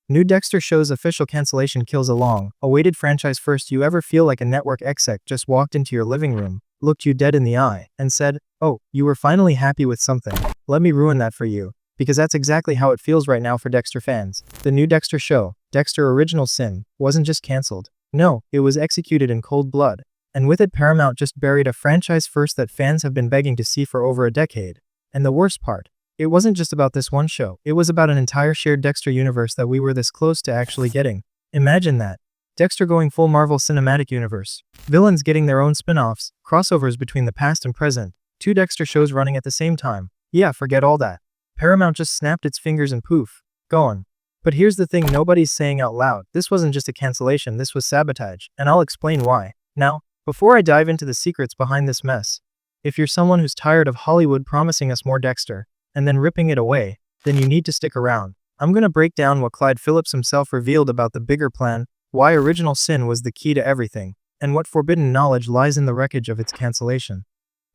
New Dexter show's official cancellation kills a long-awaited franchise first. You ever feel like a network exec just walked into your living room, looked you dead in the eye, and said, "Oh, you were finally happy with something. Let me ruin that for you." Because that's exactly how it feels right now for Dexter fans. The new Dexter show, Dexter Original Sin, wasn't just cancelled. No, it was executed in cold blood. And with it, Paramount just buried a franchise first that fans have been begging to see for over a decade. And the worst part, it wasn't just about this one show. It was about an entire shared Dexter universe that we were this close to actually getting. Imagine that. Dexter going full Marvel Cinematic Universe. Villains getting their own spin-offs, crossovers between the past and present. 2 Dexter shows running at the same time. Yeah, forget all that. Paramount just snapped its fingers and poof, gone. But here's the thing nobody's saying out loud. This wasn't just a cancellation, this was sabotage, and I'll explain why. Now, before I dive into the secrets behind this mess, if you're someone who's tired of Hollywood promising us more Dexter, and then ripping it away, then you need to stick around. I'm gonna break down what Clyde Phillips himself revealed about the bigger plan, why Original Sin was the key to everything, and what forbidden knowledge lies in the wreckage of its cancellation.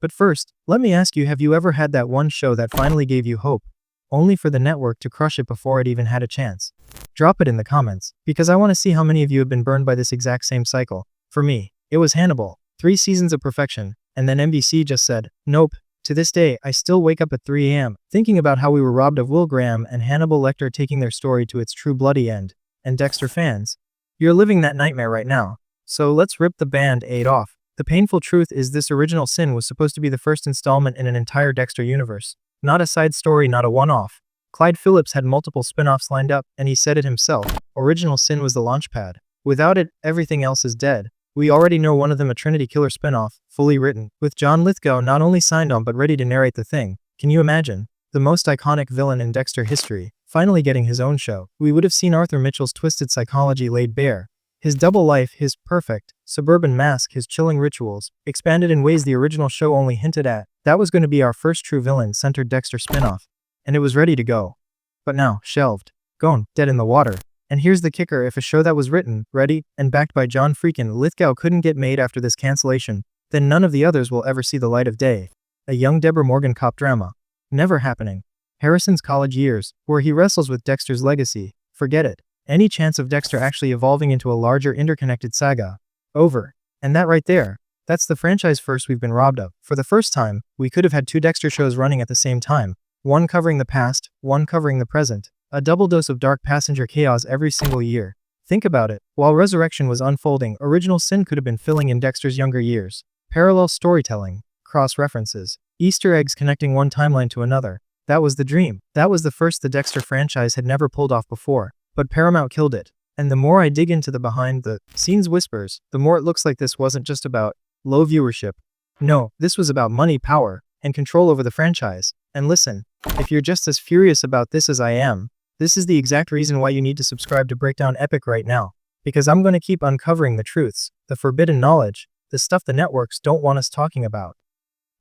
But first, let me ask you, have you ever had that one show that finally gave you hope, only for the network to crush it before it even had a chance? Drop it in the comments, because I want to see how many of you have been burned by this exact same cycle. For me, it was Hannibal. 3 seasons of perfection, and then NBC just said, nope. To this day, I still wake up at 3 a.m. thinking about how we were robbed of Will Graham and Hannibal Lecter taking their story to its true bloody end. And Dexter fans, you're living that nightmare right now. So let's rip the band-aid off. The painful truth is this Original Sin was supposed to be the first installment in an entire Dexter universe. Not a side story, not a one-off. Clyde Phillips had multiple spin-offs lined up, and he said it himself. Original Sin was the launchpad. Without it, everything else is dead. We already know one of them, a Trinity Killer spin-off, fully written, with John Lithgow not only signed on but ready to narrate the thing. Can you imagine? The most iconic villain in Dexter history, finally getting his own show. We would have seen Arthur Mitchell's twisted psychology laid bare. His double life, his perfect, suburban mask, his chilling rituals, expanded in ways the original show only hinted at. That was going to be our first true villain-centered Dexter spin-off. And it was ready to go. But now, shelved. Gone. Dead in the water. And here's the kicker, if a show that was written, ready, and backed by John freaking Lithgow couldn't get made after this cancellation, then none of the others will ever see the light of day. A young Deborah Morgan cop drama. Never happening. Harrison's college years, where he wrestles with Dexter's legacy. Forget it. Any chance of Dexter actually evolving into a larger interconnected saga? Over. And that right there, that's the franchise first we've been robbed of. For the first time, we could have had 2 Dexter shows running at the same time. One covering the past, one covering the present. A double dose of dark passenger chaos every single year. Think about it. While Resurrection was unfolding, Original Sin could have been filling in Dexter's younger years. Parallel storytelling, cross-references, Easter eggs connecting one timeline to another. That was the dream. That was the first the Dexter franchise had never pulled off before. But Paramount killed it. And the more I dig into the behind-the-scenes whispers, the more it looks like this wasn't just about low viewership. No, this was about money, power, and control over the franchise. And listen, if you're just as furious about this as I am, this is the exact reason why you need to subscribe to Breakdown Epic right now. Because I'm going to keep uncovering the truths, the forbidden knowledge, the stuff the networks don't want us talking about.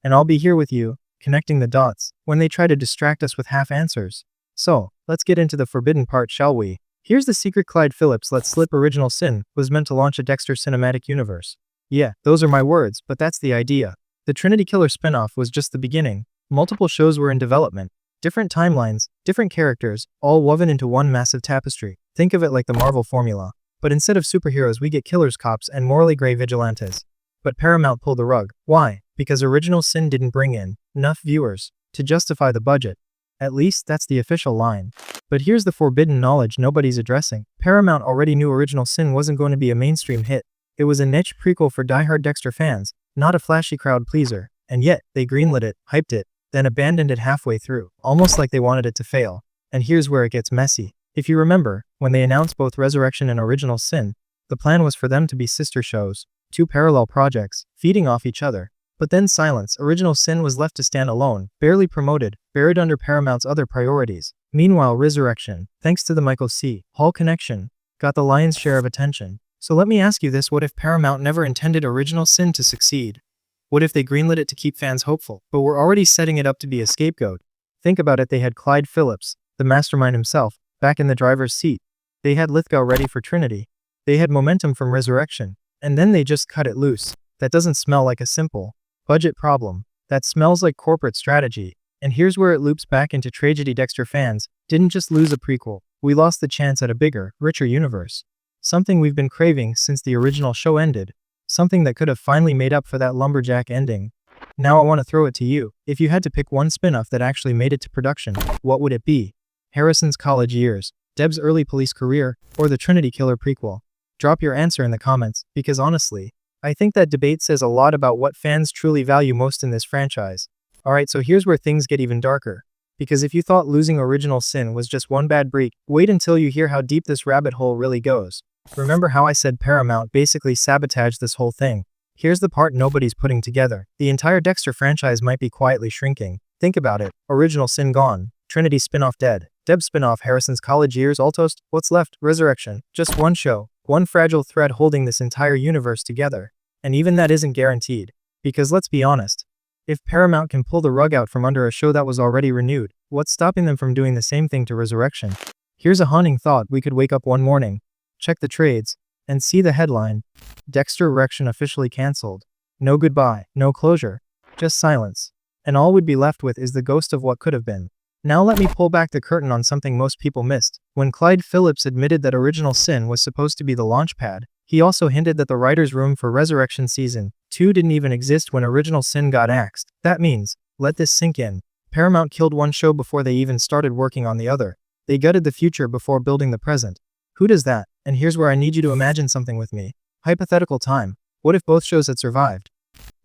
And I'll be here with you, connecting the dots, when they try to distract us with half answers. So, let's get into the forbidden part, shall we? Here's the secret Clyde Phillips let slip. Original Sin was meant to launch a Dexter cinematic universe. Yeah, those are my words, but that's the idea. The Trinity Killer spinoff was just the beginning. Multiple shows were in development. Different timelines, different characters, all woven into one massive tapestry. Think of it like the Marvel formula. But instead of superheroes, we get killers, cops, and morally gray vigilantes. But Paramount pulled the rug. Why? Because Original Sin didn't bring in enough viewers to justify the budget. At least, that's the official line. But here's the forbidden knowledge nobody's addressing. Paramount already knew Original Sin wasn't going to be a mainstream hit. It was a niche prequel for diehard Dexter fans, not a flashy crowd pleaser. And yet, they greenlit it, hyped it, then abandoned it halfway through, almost like they wanted it to fail. And here's where it gets messy. If you remember, when they announced both Resurrection and Original Sin, the plan was for them to be sister shows, 2 parallel projects, feeding off each other. But then silence. Original Sin was left to stand alone, barely promoted, buried under Paramount's other priorities. Meanwhile, Resurrection, thanks to the Michael C. Hall connection, got the lion's share of attention. So let me ask you this, what if Paramount never intended Original Sin to succeed? What if they greenlit it to keep fans hopeful, but were already setting it up to be a scapegoat? Think about it, they had Clyde Phillips, the mastermind himself, back in the driver's seat. They had Lithgow ready for Trinity. They had momentum from Resurrection. And then they just cut it loose. That doesn't smell like a simple budget problem. That smells like corporate strategy. And here's where it loops back into tragedy. Dexter fans, didn't just lose a prequel, we lost the chance at a bigger, richer universe. Something we've been craving since the original show ended. Something that could have finally made up for that lumberjack ending. Now I want to throw it to you. If you had to pick one spin-off that actually made it to production, what would it be? Harrison's college years, Deb's early police career, or the Trinity Killer prequel? Drop your answer in the comments, because honestly, I think that debate says a lot about what fans truly value most in this franchise. Alright, so here's where things get even darker. Because if you thought losing Original Sin was just one bad break, wait until you hear how deep this rabbit hole really goes. Remember how I said Paramount basically sabotaged this whole thing? Here's the part nobody's putting together. The entire Dexter franchise might be quietly shrinking. Think about it. Original Sin gone. Trinity spinoff dead. Deb spinoff Harrison's college years all toast. What's left? Resurrection. Just one show. One fragile thread holding this entire universe together. And even that isn't guaranteed. Because let's be honest. If Paramount can pull the rug out from under a show that was already renewed, what's stopping them from doing the same thing to Resurrection? Here's a haunting thought. We could wake up one morning, check the trades, and see the headline: Dexter Resurrection officially cancelled. No goodbye, no closure, just silence. And all we'd be left with is the ghost of what could have been. Now let me pull back the curtain on something most people missed. When Clyde Phillips admitted that Original Sin was supposed to be the launchpad, he also hinted that the writer's room for Resurrection Season 2 didn't even exist when Original Sin got axed. That means, let this sink in, Paramount killed one show before they even started working on the other. They gutted the future before building the present. Who does that? And here's where I need you to imagine something with me. Hypothetical time. What if both shows had survived?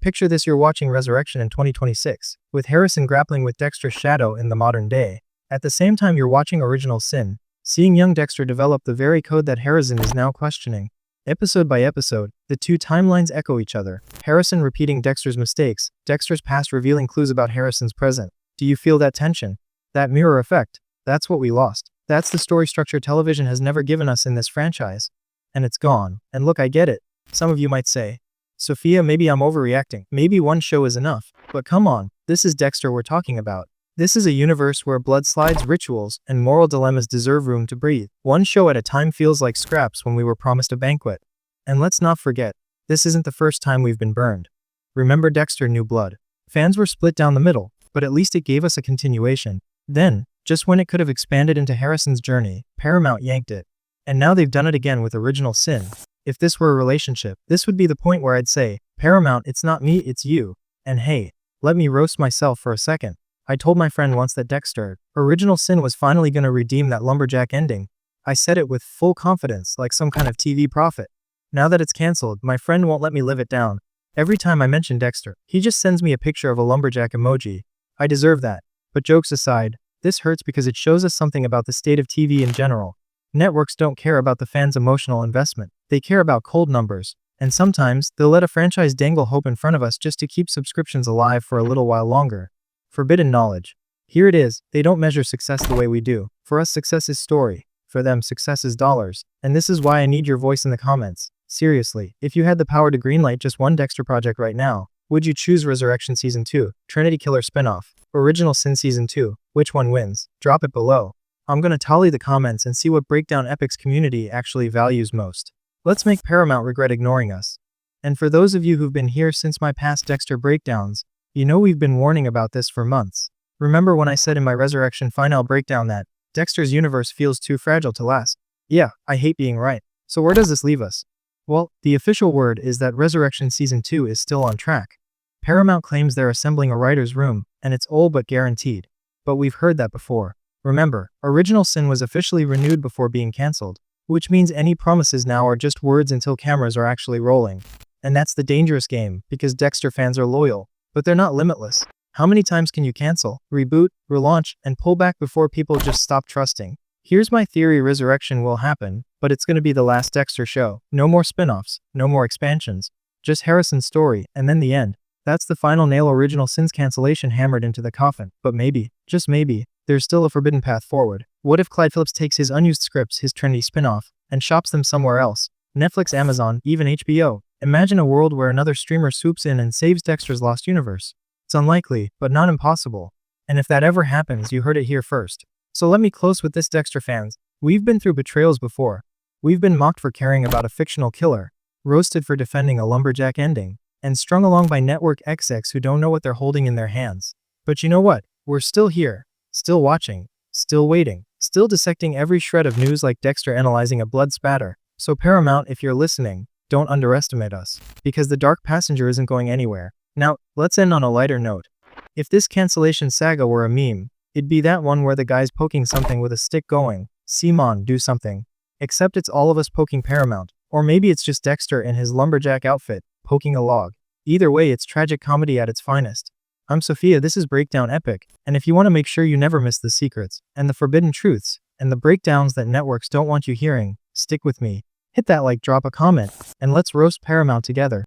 Picture this: you're watching Resurrection in 2026, with Harrison grappling with Dexter's shadow in the modern day. At the same time you're watching Original Sin, seeing young Dexter develop the very code that Harrison is now questioning. Episode by episode, the two timelines echo each other. Harrison repeating Dexter's mistakes, Dexter's past revealing clues about Harrison's present. Do you feel that tension? That mirror effect? That's what we lost. That's the story structure television has never given us in this franchise. And it's gone. And look, I get it. Some of you might say, Sophia, maybe I'm overreacting. Maybe one show is enough. But come on, this is Dexter we're talking about. This is a universe where blood slides, rituals, and moral dilemmas deserve room to breathe. One show at a time feels like scraps when we were promised a banquet. And let's not forget, this isn't the first time we've been burned. Remember Dexter New Blood? Fans were split down the middle, but at least it gave us a continuation. Then, just when it could have expanded into Harrison's journey, Paramount yanked it. And now they've done it again with Original Sin. If this were a relationship, this would be the point where I'd say, Paramount, it's not me, it's you. And hey, let me roast myself for a second. I told my friend once that Dexter, Original Sin was finally gonna redeem that lumberjack ending. I said it with full confidence, like some kind of TV prophet. Now that it's cancelled, my friend won't let me live it down. Every time I mention Dexter, he just sends me a picture of a lumberjack emoji. I deserve that. But jokes aside, this hurts because it shows us something about the state of TV in general. Networks don't care about the fans' emotional investment. They care about cold numbers. And sometimes, they'll let a franchise dangle hope in front of us just to keep subscriptions alive for a little while longer. Forbidden knowledge. Here it is, they don't measure success the way we do. For us, success is story. For them, success is dollars. And this is why I need your voice in the comments. Seriously, if you had the power to greenlight just one Dexter project right now, would you choose Resurrection Season 2, Trinity Killer spinoff, Original Sin Season 2? Which one wins? Drop it below. I'm gonna tally the comments and see what Breakdown Epic's community actually values most. Let's make Paramount regret ignoring us. And for those of you who've been here since my past Dexter breakdowns, you know we've been warning about this for months. Remember when I said in my Resurrection Final breakdown that Dexter's universe feels too fragile to last? Yeah, I hate being right. So where does this leave us? Well, the official word is that Resurrection Season 2 is still on track. Paramount claims they're assembling a writer's room, and it's all but guaranteed. But we've heard that before. Remember, Original Sin was officially renewed before being cancelled, which means any promises now are just words until cameras are actually rolling. And that's the dangerous game, because Dexter fans are loyal. But they're not limitless. How many times can you cancel, reboot, relaunch, and pull back before people just stop trusting? Here's my theory: Resurrection will happen, but it's gonna be the last Dexter show. No more spin-offs, no more expansions. Just Harrison's story, and then the end. That's the final nail. Original Sin's cancellation hammered into the coffin. But maybe, just maybe, there's still a forbidden path forward. What if Clyde Phillips takes his unused scripts, his Trinity spin-off, and shops them somewhere else? Netflix, Amazon, even HBO. Imagine a world where another streamer swoops in and saves Dexter's lost universe. It's unlikely, but not impossible. And if that ever happens, you heard it here first. So let me close with this, Dexter fans. We've been through betrayals before. We've been mocked for caring about a fictional killer, roasted for defending a lumberjack ending, and strung along by network execs who don't know what they're holding in their hands. But you know what? We're still here, still watching, still waiting, still dissecting every shred of news like Dexter analyzing a blood spatter. So Paramount, if you're listening, don't underestimate us, because the Dark Passenger isn't going anywhere. Now, let's end on a lighter note. If this cancellation saga were a meme, it'd be that one where the guy's poking something with a stick going, "Simon, do something." Except it's all of us poking Paramount. Or maybe it's just Dexter in his lumberjack outfit, poking a log. Either way, it's tragic comedy at its finest. I'm Sophia, this is Breakdown Epic, and if you want to make sure you never miss the secrets, and the forbidden truths, and the breakdowns that networks don't want you hearing, stick with me. Hit that like, drop a comment, and let's roast Paramount together.